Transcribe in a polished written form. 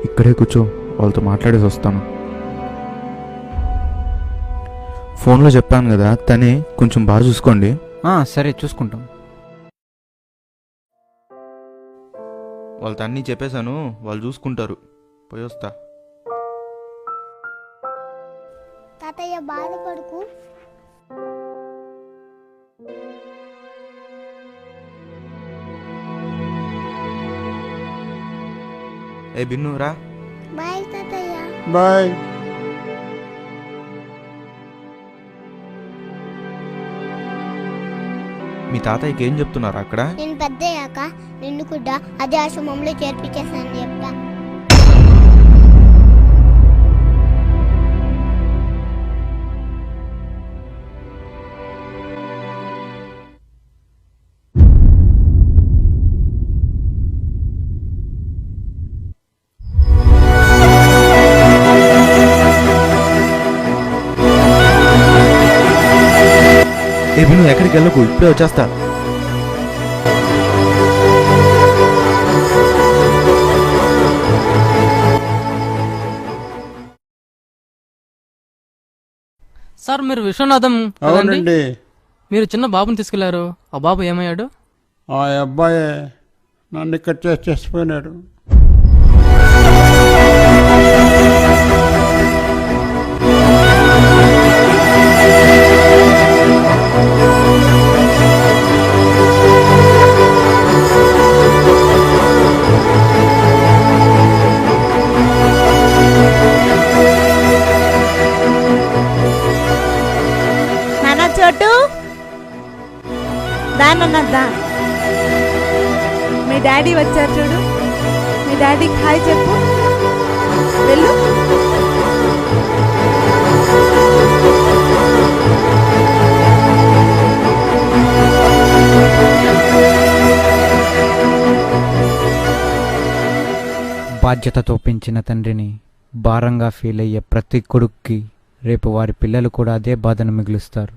ఇక్కడే కూర్చో, వాళ్ళతో మాట్లాడేసి వస్తాను. ఫోన్లో చెప్పాను కదా, తనే కొంచెం బాగా చూసుకోండి. సరే చూసుకుంటాం. వాళ్ళతో అన్నీ చెప్పేశాను, వాళ్ళు చూసుకుంటారు. పోయి వస్తా. తాతయ్య బాధపడుకు. ఏ బిన్ను రా. బాయ్ తాతయ్య. బాయ్. మీ తాతయ్యకి ఏం చెప్తున్నారు అక్కడ? నేను పెద్దయ్యాక నిన్ను కూడా అదే ఆశ్రమంలో చేర్పించేసాను చెప్తా. ఏ బిన్ను ఎక్కడికి వెళ్ళకు, ఇప్పుడే వచ్చేస్తా. సార్ మీరు విశ్వనాథం కదండి? అవునండి. మీరు చిన్న బాబుని తీసుకెళ్లారు, ఆ బాబు ఏమయ్యాడు? ఆ అబ్బాయి నన్ను ఇక్కడ చేసిపోయినాడు. నాన్న చోటు దానన్నద్దా, మీ డాడీ వచ్చారు చూడు, మీ డాడీకి హాయ్ చెప్పు. వెళ్ళు. బాధ్యతతో పెంచిన తండ్రిని భారంగా ఫీల్ అయ్యే ప్రతి కొడుక్కి రేపు వారి పిల్లలు కూడా అదే బాధను మిగులుస్తారు.